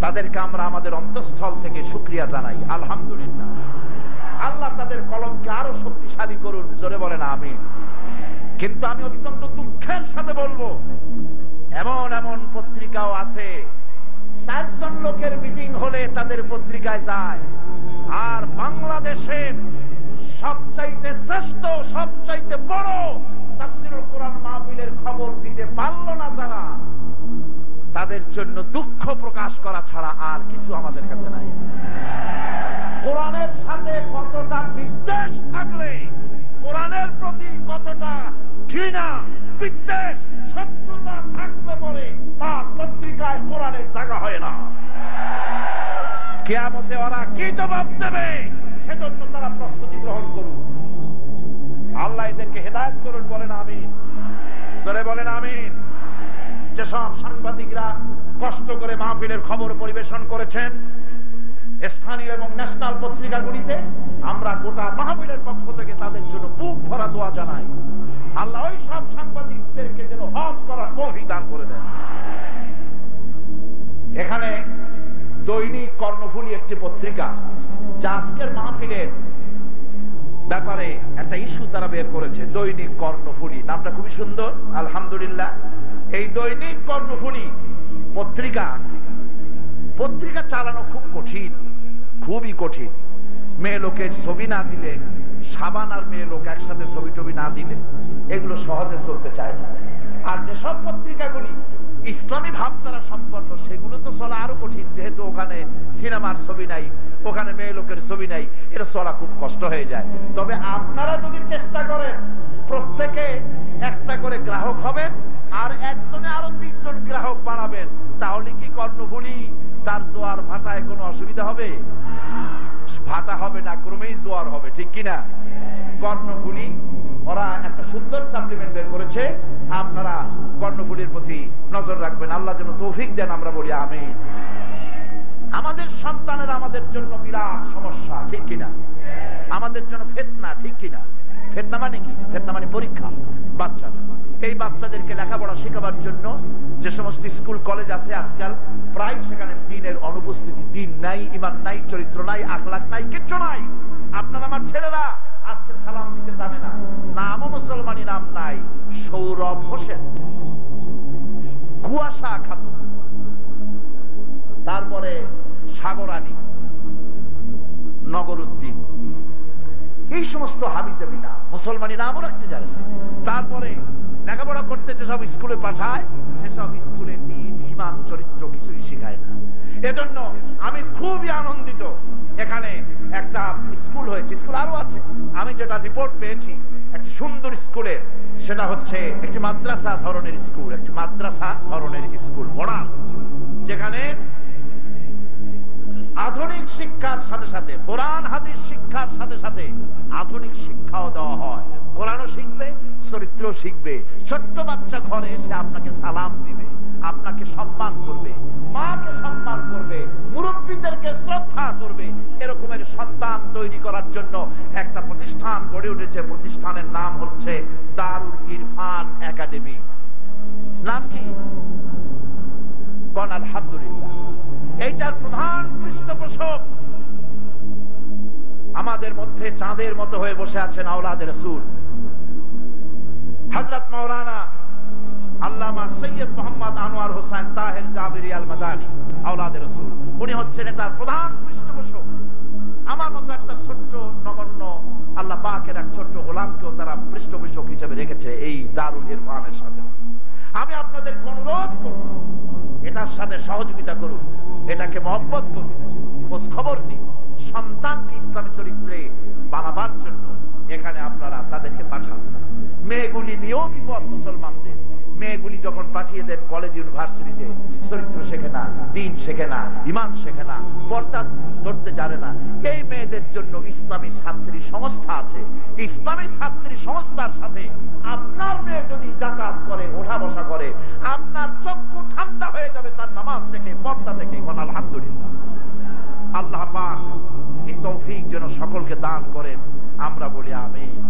তাদেরকে আমরা আমাদের অন্তঃস্থল থেকে শুকরিয়া জানাই, আলহামদুলিল্লাহ। আল্লাহ তাদের কলমকে আরো শক্তিশালী করুন, জোরে বলেন আমিন। কিন্তু আমি অত্যন্ত দুঃখের সাথে বলবো, এমন এমন পত্রিকাও আছে 4 জন লোকের মিটিং হলে তাদের পত্রিকায় যায়, আর বাংলাদেশের সবচাইতে শ্রেষ্ঠ, সবচাইতে বড় তাফসীরুল কোরআন মাহফিলের খবর দিতে পারলো না যারা, তাদের জন্য দুঃখ প্রকাশ করা ছাড়া আর কিছু আমাদের কাছে নাই। কোরআনের সাথে কতটা বিদ্বেষ থাকলে, কোরআনের প্রতি কতটা ঘৃণা, বিদ্বেষ, শত্রুতা থাকতে পারে, তার পত্রিকায় কোরআনের জায়গা হয় না। কিয়ামতে ওরা কি জবাব দেবে, সেজন্য তারা প্রস্তুতি গ্রহণ করুন। আল্লাহ এদেরকে হেদায়েত করুন, বলেন আমিন, জোরে বলেন আমিন। যেসব সাংবাদিকরা কষ্ট করে মাহফিলের খবর পরিবেশন করেছেন স্থানীয় এবং ন্যাশনাল পত্রিকাগুলিতে, আমরা গোটা মাহফিলের পক্ষ থেকে তাদের জন্য বুক ভরা দোয়া জানাই। আল্লাহ ওই সব সাংবাদিকদেরকে যেন হজ করার তৌফিক দান করে দেন। এখানে দৈনিক কর্ণফুলী একটি পত্রিকা, যা আজকের মাহফিলের ব্যাপারে একটা ইস্যু তারা বের করেছে। দৈনিক কর্ণফুলী নামটা খুবই সুন্দর, আলহামদুলিল্লাহ। এই দৈনিক কর্ণফুলী পত্রিকা চালানো খুব কঠিন, খুবই কঠিন। মেয়ে লোকের ছবি না দিলে, সাবান আর মেয়ে লোক একসাথে ছবি টবি না দিলে এগুলো সহজে চলতে চায় না। আর যেসব পত্রিকাগুলি ইসলামী ভাবধারা সম্পন্ন, সেগুলো তো চলা আরো কঠিন, যেহেতু ওখানে সিনেমার ছবি নাই, ওখানে মেয়ে লোকের ছবি নাই, এটা চলা খুব কষ্ট হয়ে যায়। তবে আপনারা যদি চেষ্টা করেন, প্রত্যেকে একটা করে গ্রাহক হবেন আর একজনে আরো 3 জন গ্রাহক বানাবেন, তাহলে কি কর্ণফুলী তার জোয়ার ভাটায় কোনো অসুবিধা হবে? ভাটা হবে না, ক্রমেই জোয়ার হবে, ঠিক কিনা? কর্ণফুলী ওরা একটা সুন্দর সাপ্লিমেন্ট বের করেছে, আপনারা কর্ণফুলীর প্রতি নজর রাখবেন। আল্লাহ যেন তৌফিক দেন, আমরা বলি আমিন। আমাদের সন্তানের আমাদের জন্য বিরাট সমস্যা, ঠিক কিনা? আমাদের জন্য ফিতনা, ঠিক কিনা? ফিতনা মানে কি? ফিতনা মানে পরীক্ষা। বাচ্চারা, এই বাচ্চাদেরকে লেখাপড়া শেখাবার জন্য যে সমস্ত স্কুল কলেজ আছে আজকাল, প্রায় সেখানে দ্বীনের অনুপস্থিতি। দ্বীন নাই, ঈমান নাই, চরিত্র নাই, আখলাক নাই, কিচ্ছু নাই। আপনার আমার ছেলেরা আজকে সালাম দিতে জানে না, নামও মুসলমানি নাম নাই। সৌরভ হোসেন, কুয়াশা খাতুন, তারপরে সাগরানী, নগরুদ্দিন, এই সমস্ত হাবিজাবি নাম, মুসলমানি নামও রাখতে জানে না। তারপরে লেখাপড়া করতে যেসব স্কুলে পাঠায়, সেসব স্কুলে দ্বীন, ঈমান, চরিত্র কিছুই শেখায় না। এজন্য আমি খুবই আনন্দিত, এখানে একটা স্কুল হয়েছে, স্কুল আরো আছে, আমি যেটা রিপোর্ট পেয়েছি একটি সুন্দর স্কুলে, সেটা হচ্ছে একটি মাদ্রাসা ধরনের স্কুল, একটি মাদ্রাসা ধরনের স্কুল, মডার্ন, যেখানে আধুনিক শিক্ষার সাথে সাথে, কোরআন হাদিস শিক্ষার সাথে সাথে আধুনিক শিক্ষাও দেওয়া হয়। কোরআনও শিখবে, চরিত্র শিখবে। ছোট্ট বাচ্চা ঘরে এসে আপনাকে সালাম দিবে, আপনাকে সম্মান করবে, মাকে সম্মান করবে, মুরব্বীদেরকে শ্রদ্ধা করবে। এরকমের সন্তান তৈরি করার জন্য একটা প্রতিষ্ঠান গড়ে উঠেছে। প্রতিষ্ঠানের নাম হচ্ছে দারুল ইরফান একাডেমি। নাম কি? কোন? আলহামদুলিল্লাহ। এইটার প্রধান পৃষ্ঠপোষক আমাদের মধ্যে চাঁদের মতো হয়ে বসে আছেন আওলাদে রাসূল হযরত মাওলানা আল্লামা সৈয়দ মোহাম্মদ আনোয়ার হোসেন তাহের জাবেরি আল মাদানী, আওলাদে রাসূল। উনি হচ্ছেন এটার প্রধান পৃষ্ঠপোষক। আমার মতো একটা ছোট্ট নগণ্য আল্লাহ পাকের এক ছোট্ট গোলামকেও তারা পৃষ্ঠপোষক হিসেবে রেখেছে এই দারুল ইরফানের সাথে। আমি আপনাদেরকে অনুরোধ করব, এটার সাথে সহযোগিতা করুন, এটাকে মহব্বত করুন, খোঁজ খবর নিন, সন্তানকে ইসলামী চরিত্রে বানাবার জন্য এখানে আপনারা তাদেরকে পাঠান। মেয়েগুলি নিয়েও বিপদ মুসলমানদের। মেয়েগুলি যখন পাঠিয়ে দেন কলেজ ইউনিভার্সিটিতে, চরিত্র শেখে না, দিন শেখে না, ইমান শেখে না, পর্দা ধরতে জানে না। এই মেয়েদের জন্য ইসলামী ছাত্রী সংস্থা আছে। ইসলামী ছাত্রী সংস্থার সাথে আপনার মেয়ে যদি যাতায়াত করে, ওঠা বসা করে, আপনার চক্ষু ঠান্ডা হয়ে যাবে তার নামাজ থেকে, পর্দা থেকে। আলহামদুলিল্লাহ, আল্লাহ পাক এই তৌফিক যেন সকলকে দান করেন, আমরা বলি আমিন।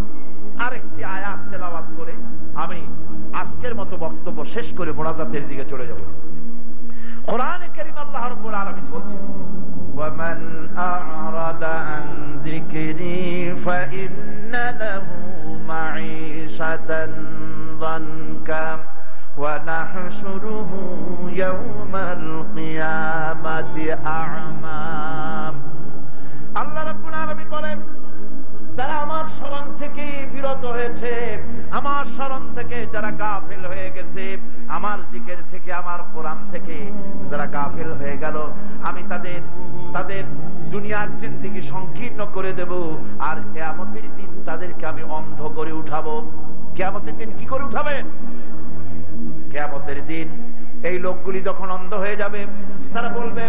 আরেকটি আয়াত তেলাওয়াত করে আমি আজকের মতো বক্তব্য শেষ করে মোনাজাতের দিকে চলে যাব। কোরআনে কারীম আল্লাহ রাব্বুল আলামিন বলছেন, ওয়ামান আ'রাদা আন যিকরি ফাইন্না লাহু মাঈশাতান যানকা ওয়া নাহশুরুহু ইয়াওমাল কিয়ামাতি আ'মা। আল্লাহ রাব্বুল আলামিন বলেন, যারা আমার স্মরণ থেকে বিরত হয়েছে, আমার স্মরণ থেকে যারা গাফিল হয়ে গেছে, আমার জিকির থেকে, আমার কোরআন থেকে যারা গাফিল হয়ে গেল, আমি তাদের দুনিয়ার জিন্দেগি সংকীর্ণ করে দেব, আর কিয়ামতের দিন তাদেরকে আমি অন্ধ করে উঠাবো। কিয়ামতের দিন কি করে উঠাবেন? কিয়ামতের দিন এই লোকগুলি যখন অন্ধ হয়ে যাবে, তারা বলবে,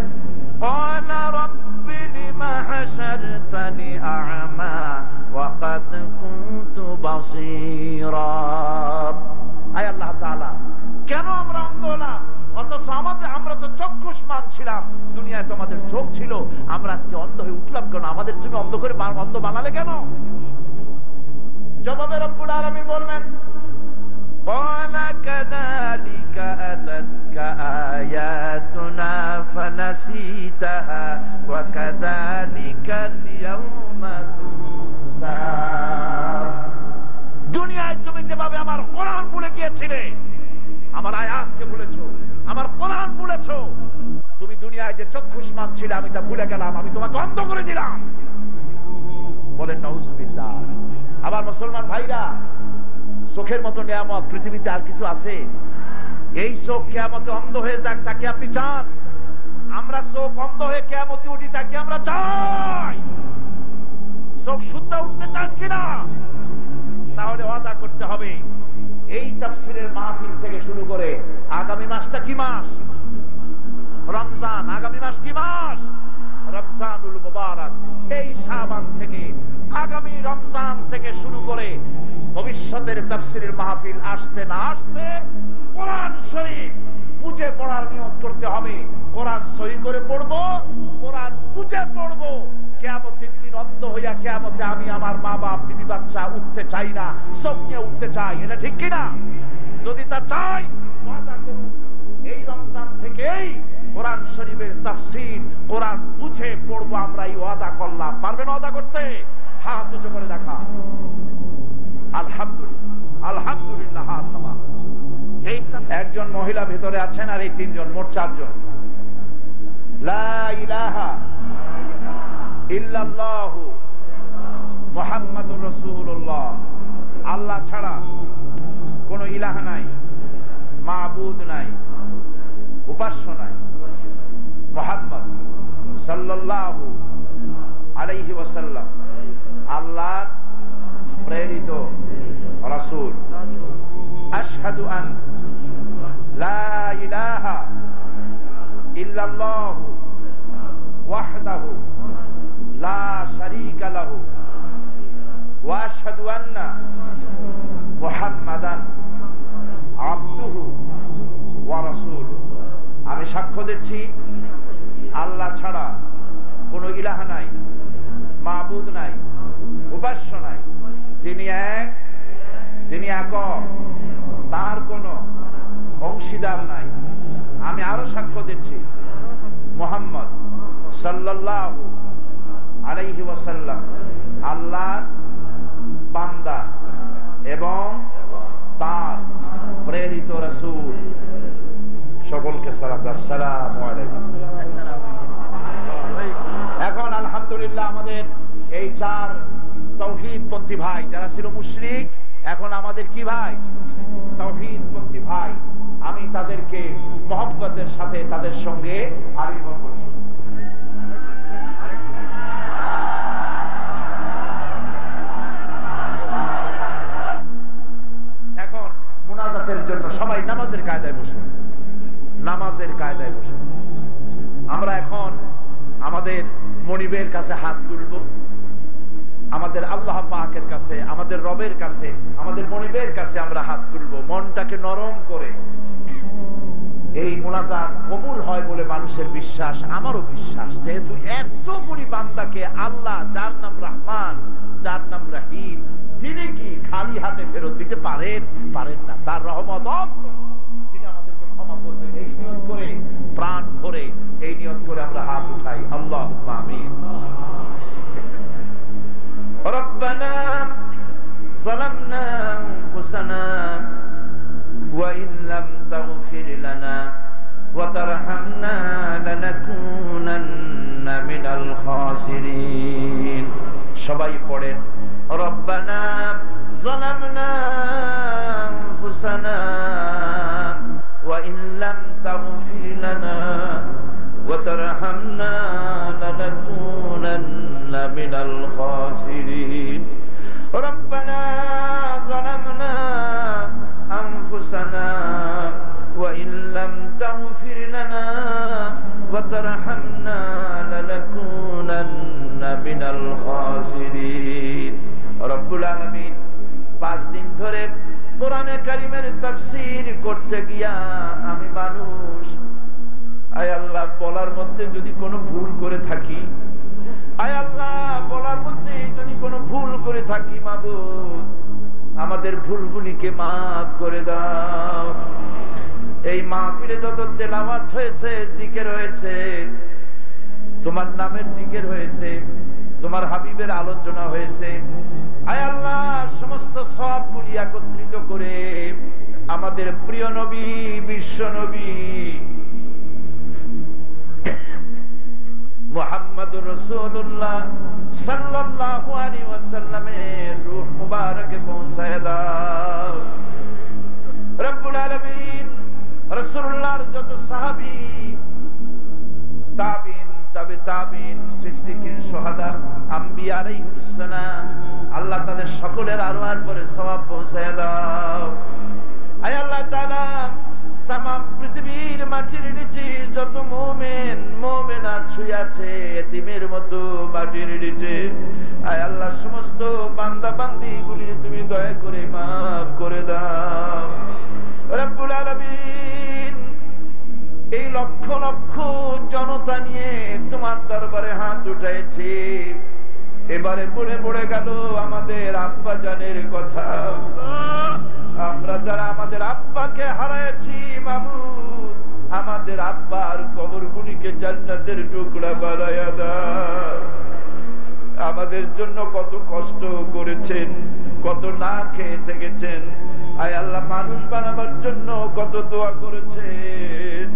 ক্বালা রাব্বি লিমা হাশারতানি আ'মা ওয়া ক্বাদ কুনতু বাসীরা। আয় আল্লাহ তাআলা, কেন আমরা অন্ধ হলাম? অথচ আমরা তো চক্ষুষ্মান ছিলাম, দুনিয়ায় তো আমাদের চোখ ছিল, আমরা আজকে অন্ধ হয়ে উঠলাম কেন? আমাদের তুমি অন্ধ করে অন্ধ বানালে কেন? জবাবে রব্বুল আলামিন বলবেন, ক্বালা কাযালিকা আতাতকা আয়াতুনা ফানাসিতাহা ওয়া কাযালিকাল ইয়াওমা তুনসা। দুনিয়ায় তুমি যেভাবে আমার কোরআন ভুলে গিয়েছিলে, আমার আয়াতকে ভুলেছো, আমার কোরআন ভুলেছো, তুমি দুনিয়ায় যে চক্ষুষ্মান ছিলে আমি তা ভুলে গেলাম, আমি তোমাকে অন্ধ করে দিলাম। বলেন নাউজুবিল্লাহ। আবার মুসলমান ভাইরা, চোখের মতো নিয়ামত পৃথিবীতে আর কিছু আছে? এই চোখ কিয়ামতে অন্ধ হয়ে যাক, তাকে আপনি চান? আমরা চোখ অন্ধ হয়ে কিয়ামতে উঠি, তাকে আমরা চাই? চোখ শুদ্ধ উঠতে চান কিনা? তাহলে ওয়াদা করতে হবে, এই তাফসীরের মাহফিল থেকে শুরু করে আগামী মাসটা কি মাস? রমজান। আগামী মাস কি মাস? রমজানুল মুবারক। এই শাবান থেকে, আগামী রমজান থেকে শুরু করে ভবিষ্যতের তাফসীরের মাহফিল আসতে না আসতে কোরআন শরীফ বুঝে পড়ার নিয়ত করতে হবে। কোরআন সহি করে পড়বো, কোরআন বুঝে পড়বো। কিয়ামতের দিন অন্ধ হইয়া কিয়ামতে আমি আমার মা বাপ বিবি বাচ্চা উঠতে চাই না, চোখ নিয়ে উঠতে চাই। এটা ঠিক কিনা? যদি তা চাই, ওয়াদা করুন এই রমজান থেকেই কোরআন শরীফের তাফসীর কোরআন বুঝে পড়বো। আমরা এই ওয়াদা করলাম। পারবেন ওয়াদা করতে? হাত উঁচু করে দেখা। আলহামদুলিল্লাহ, আলহামদুলিল্লাহ, হাত নামা। এই একজন মহিলা ভিতরে আছেন, আর এই তিনজন, মোট চারজন। লা ইলাহা ইল্লাল্লাহু মুহাম্মাদুর রাসূলুল্লাহ। আল্লাহ ছাড়া কোনো ইলাহ নাই, মাবুদ নাই, উপাস্য নাই। মুহাম্মদ সাল্লাল্লাহু আলাইহি ওয়াসাল্লাম আল্লাহর প্রেরিত রাসূল। আশহাদু আন লা ইলাহা ইল্লাল্লাহু ওয়াহদাহু লা শারীকা লাহু ওয়া আশহাদু আন্না মুহাম্মাদান আবদুহু ওয়া রাসূলুহু। আমি সাক্ষ্য দিচ্ছি, আল্লাহ ছাড়া কোনো ইলাহ নাই, মাবুদ নাই, উপাস্য নাই। তিনি এক, তিনি একক, তার কোনো অংশীদার নাই। আমি আরো সাক্ষ্য দিচ্ছি, মুহাম্মদ সাল্লাল্লাহু আলাইহি ওয়াসাল্লাম আল্লাহর বান্দা এবং তার প্রেরিত রাসূল। সকলকে সালাত। আসসালামু আলাইকুম। এখন আলহামদুলিল্লাহ আমাদের এই চার তাওহীদপন্থী ভাই যারা ছিল মুশরিক, এখন আমাদের কি ভাই? তাওহীদপন্থী ভাই। আমি তাদেরকে মহব্বতের সাথে তাদের সঙ্গে আলিঙ্গন করছি। এখন মুনাজাতের জন্য সবাই নামাজের কায়দায় বসুন, নামাজের কায়দায় বসুন। আমরা এখন আমাদের মনিবের কাছে হাত তুলব, আমাদের আল্লাহ পাকের কাছে, আমাদের রবের কাছে, আমাদের মনিবের কাছে আমরা হাত তুলব মনটাকে নরম করে। এই মুনাজাত কবুল হয় বলে মানুষের বিশ্বাস, আমারও বিশ্বাস। যেহেতু এতগুলি বান্দাকে আল্লাহ, যার নাম রহমান, যার নাম রহিম, তিনি কি খালি হাতে ফেরত দিতে পারেন? পারেন না। তার রহমত তিনি আমাদেরকে ক্ষমা করবেন। এই নিয়ত করে, প্রাণ ভরে এই নিয়ত করে আমরা হাত উঠাই। আল্লাহুম্মা আমিন। ربنا ظلمنا أنفسنا وإن لم تغفر لنا وترحمنا لنكونن من الخاسرين। সবাই পড়েন ربنا ظلمنا أنفسنا وإن لم تغفر لنا وترحمنا لنكونن من الخاسرين ربنا ظلمنا أنفسنا وإن لم تغفر لنا وترحمنا لنكونن من الخاسرين। রব্বুল আলামিন 5 দিন ধরে কোরআনে কারীমের তাফসীর করতে গিয়া আমি মানুষ, আয় আল্লাহ বলার মধ্যে যদি কোনো ভুল করে থাকি, আয় আল্লাহ বলার মধ্যে যদি কোনো ভুল করে থাকি, মাবুদ আমাদের ভুলগুলিকে মাফ করে দাও। এই মাহফিলে যত তেলাওয়াত হয়েছে, জিকির হয়েছে, তোমার নামের জিকির হয়েছে, তোমার হাবিবের আলোচনা হয়েছে, আয় আল্লাহ সমস্ত সবগুলি একত্রিত করে আমাদের প্রিয় নবী, বিশ্ব নবী মুহাম্মদুর রাসূলুল্লাহ সাল্লাল্লাহু আলাইহি ওয়াসাল্লামের রূহ মুবারকে পৌঁছায় দাও। রব্বুল আলামিন রাসূলুল্লাহর যত সাহাবী, তাবিন, তাবে তাবিন, সিদ্দিকিন, শুহাদা, আম্বিয়া আলাইহিস সালাম, আল্লাহ তাদের সকলের আরওয়ার পরে সওয়াব পৌঁছায় দাও। আয় আল্লাহ তাআলা तमाम পৃথিবীর মাটির নিচে যত মুমিন মুমিনাত শুয়ে আছে এতিমের মতো মাটির নিচে, আয় আল্লাহ সমস্ত বান্দা বান্দীগুলি তুমি দয়া করে maaf করে দাও। রব্বুল আলামিন এই লক্ষ লক্ষ জনতা নিয়ে তোমার দরবারে হাত উঠাইছি, এবারে পড়ে পড়ে গেল আমাদের আব্বা জানের কথা। আমরা যারা আমাদের আব্বাকে হারাইছি, মাবুদ আমাদের আব্বার কবরগুলিকে জান্নাতের টুকরা বানায়া দাও। আমাদের জন্য কত কষ্ট করেছেন, কত না খেয়ে থেকেছেন, আয় আল্লাহ মানুষ বানাবার জন্য কত দোয়া করেছেন।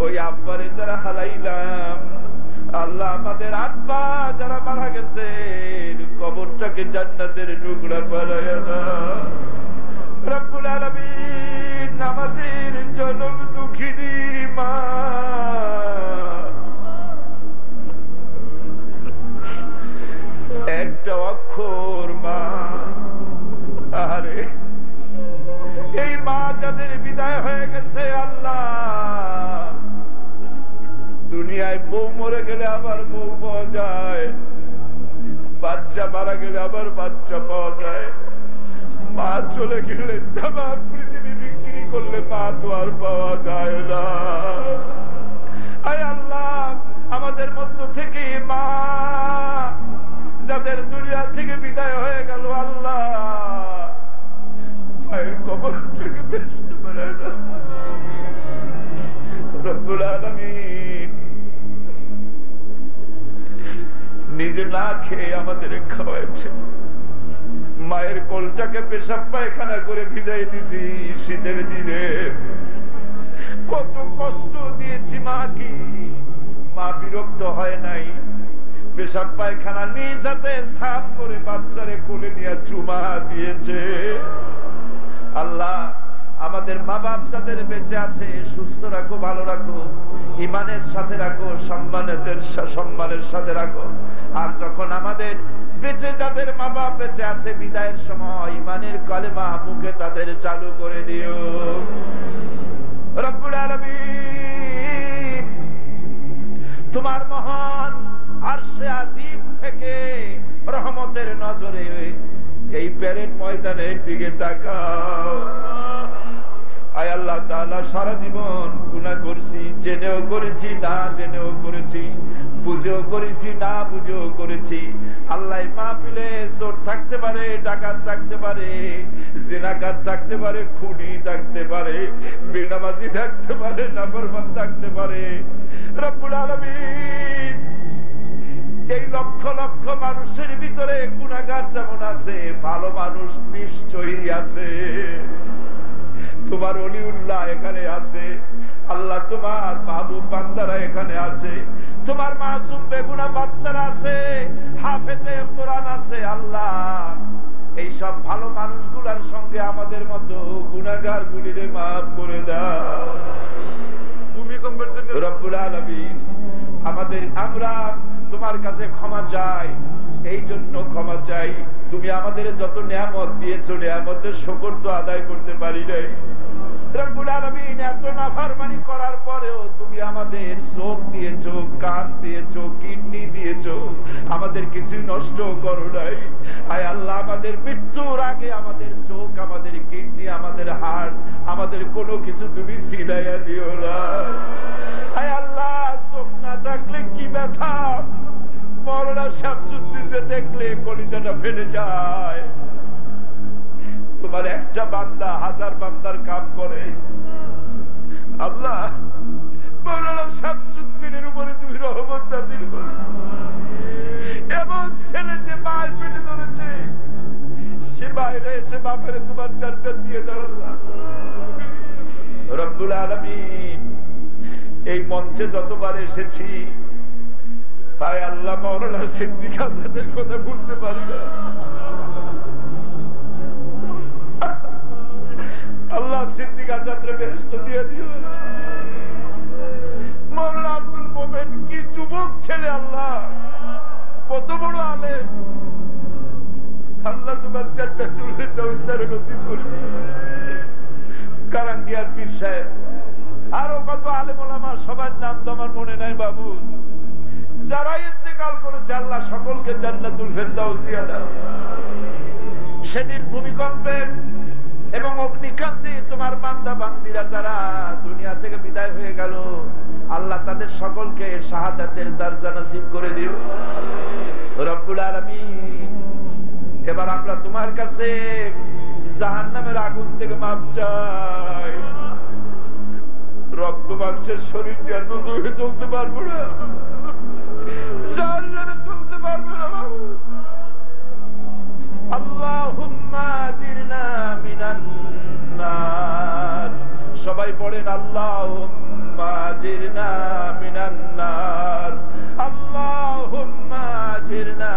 ওই আব্বারে যারা হারাইলাম, আল্লাহ আমাদের আব্বা যারা মারা গেছেন কবরটাকে জান্নাতের টুকরা বানায়া দাও। রব্বুল আলামিন আমাদের জনম দুঃখিনী মা, একটা অক্ষর মা, আরে এই মা যাদের বিদায় হয়ে গেছে, আল্লাহ দুনিয়ায় বউ মরে গেলে আবার বউ পাওয়া যায়, বাচ্চা মারা গেলে আবার বাচ্চা পাওয়া যায়, মা চলে গেলে তামাম পৃথিবী বিক্রি করলে মা তো আর পাওয়া যায় না। আয় আল্লাহ আমাদের মধ্য থেকে মা যাদের দুনিয়া থেকে বিদায় হয়ে গেল, আল্লাহ মায়ের কবর থেকে বেহেশত বানায় দাও। রব্বুল আলামিন নিজে না খেয়ে আমাদের খাওয়াইছে, মায়ের কোলটাকে পেশাব পায়খানা করে ভিজাই দিছি শীতের দিনে, কত কষ্ট দিয়েছি মা। কি মা বিরক্ত হয় নাই? পেশাব পায়খানা নিজ হাতে সাফ করে বাচ্চারে কোলে নিয়ে চুমা দিয়েছে। আল্লাহ আমাদের মা বাপ যাদের বেঁচে আছে সুস্থ রাখো, ভালো রাখো, ইমানের সাথে রাখো, সম্মানের সাথে রাখো। আর যখন আমাদের বেঁচে যাদের মা বাপ বেঁচে আছে বিদায়ের সময় ইমানের কালেমা মুখে তাদের চালু করে দিও। রব্বুল আলামিন তোমার মহান আরশে আজিম থেকে রহমতের নজরে এই প্যারেড ময়দানের দিকে তাকাও। আয় আল্লাহ তাআলা সারা জীবন গুনাহ করেছি, জেনেও করেছি না জেনেও করেছি, বুঝেও করেছি না বুঝেও করেছি। আল্লাহ মাহফিলে চোর থাকতে পারে, ডাকাত থাকতে পারে, জিনাকার থাকতে পারে, খুনি থাকতে পারে, বেনামাজি থাকতে পারে, নাফরমান থাকতে পারে। রব্বুল আলামিন এই লক্ষ লক্ষ মানুষের ভিতরে গুনাহগার যেমন আছে ভালো মানুষ নিশ্চয়ই আছে। তোমার ওলিউল্লাহ এখানে আছে আল্লাহ, তোমার মাহবুব বান্দারা এখানে আছে, তোমার মাসুম বেগুনাহ বাচ্চারা আছে, হাফেজে কোরআন আছে। আল্লাহ এই সব ভালো মানুষগুলোর সঙ্গে আমাদের মতো গুনাহগার গুলিরে মাফ করে দাও। রব্বুল আলামিন আমরা তোমার কাছে ক্ষমা চাই, এই জন্য ক্ষমা চাই তুমি আমাদের যত নিয়ামত দিয়েছো নিয়ামতের শুকর তো আদায় করতে পারি নাই। রব্বুল আলামিন এত নাফরমানি করার পরেও তুমি আমাদের চোখ দিয়েছো, কান দিয়েছো, কিডনি দিয়েছো, আমাদের কিছু নষ্ট করো নাই। আয় আল্লাহ আমাদের মৃত্যুর আগে আমাদের চোখ, আমাদের কিডনি, আমাদের হার্ট, আমাদের কোনো কিছু তুমি ছিনাইয়া দিও না। আয় আল্লাহ চোখ না থাকলে কি ব্যথা, মওলানা শামসুদ্দিনকে দেখলে কলিজাটা ফেটে যায়। তোমার একটা বান্দা হাজার বান্দার কাম করে। আল্লাহ মওলানা শামসুদ্দিনের উপরে তুমি রহমত নাযিল করো। এমন ছেলে যে মায়ের পেটে ধরেছে, সে বাইরে এসে বাপের তোমার জান্নাত দিয়ে দাও। রব্বুল আলামিন এই মঞ্চে যতবার এসেছি তাই আল্লাহ মওলানা সিদ্দিক আজাদের কথা ভুলতে পারি না। আল্লাহ সিদ্দিক আজাদরে বেহেশত দিয়ে দিও। মওলানা আব্দুল মোমেন কি যুবক ছেলে, আল্লাহ কত বড় আলেম, আল্লাহ তোমার জান্নাতুল ফিরদাউস নসিব করে দিও। কারাঙ্গিয়ার পীর সাহেব আরো কত আলেম ওলামা সবার নাম তো আমার মনে নাই বাবু, যারা ইন্তেকাল করেছে আল্লাহ সকলকে জান্নাতুল ফিরদাউস দিয়ে দাও। সেদিন ভূমিকম্পে এবং অগ্নিকাণ্ডে তোমার বান্দা বান্দিরা যারা দুনিয়া থেকে বিদায় হয়ে গেল আল্লাহ তাদের সকলকে শাহাদাতের দরজা নসিব করে দিও। রব্বুল আলামিন এবার আমরা তোমার কাছে জাহান্নামের আগুন থেকে মাপ চাই। রক্ত মাংসের শরীর নিয়ে দুজনে চলতে পারবো না, জাহান্নামে চলতে পারবো না বাবু। আল্লাহুম্মা আজিরনা মিনান নার, সবাই পড়েন আল্লাহুম্মা আজিরনা মিনান নার, আল্লাহুম্মা আজিরনা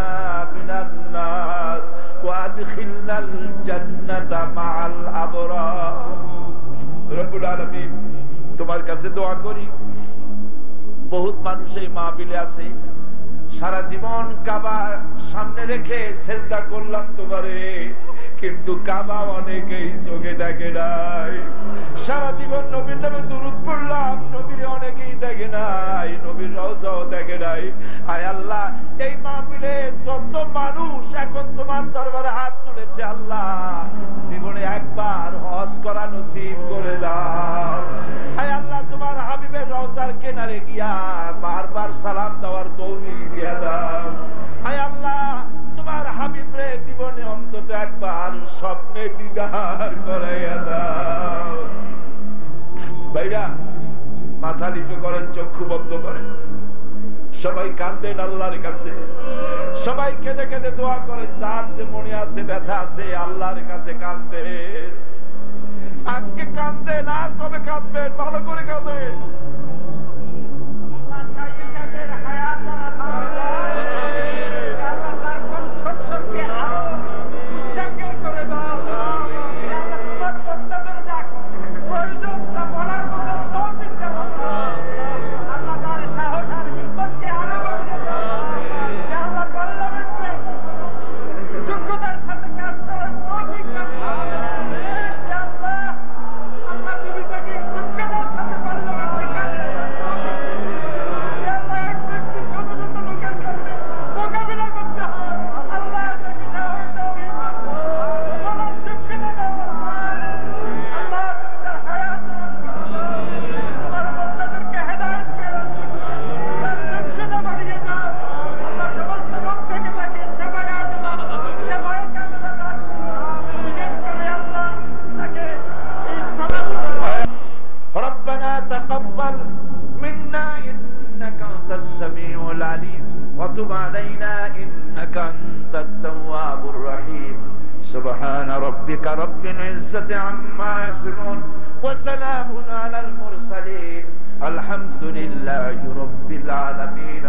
মিনান নার ওয়া আদখিলনাল জান্নাতা মাআল আবরার। রব্বুল আলামিন তোমার কাছে দোয়া করি, বহুত মানুষ এই মাহফিলে আছে, সারা জীবন কাবা সামনে রেখে সেজদা করলাম তোমারে, কিন্তু কাবা অনেকেই চোখে দেখে নাই। সারা জীবন নবীর নামে দুরূদ পড়লাম, নবীর অনেকেই দেখে নাই, নবীর রওজাও দেখে নাই। আয় আল্লাহ এই মাহফিলে যত মানুষ এখন তোমার দরবারে হাত তুলেছে আল্লাহ জীবনে একবার হজ করা নসিব করে দাও। আয় আল্লাহ তোমার হাবিবের রওজার কিনারে গিয়া বারবার সালাম দেওয়ার তৌফিক দিয়ে দাও। আয় আল্লাহ তোমার হাবিবরে জীবনে অন্তত একবার স্বপ্নে দিদার করাইয়া দাও। ভাইরা মাথা নিচু করেন, চক্ষু বন্ধ করেন, সবাই কাঁদেন আল্লাহর কাছে, সবাই কেঁদে কেঁদে দোয়া করেন। যার যে মনে আছে ব্যথা আছে আল্লাহর কাছে কাঁদেন। আজকে কাঁদেন, আর কবে কাঁদবেন? ভালো করে কাঁদেন। وتب علينا إنك أنت التواب الرحيم سبحان ربك رب العزة عما يصفون وسلام على المرسلين الحمد لله رب العالمين.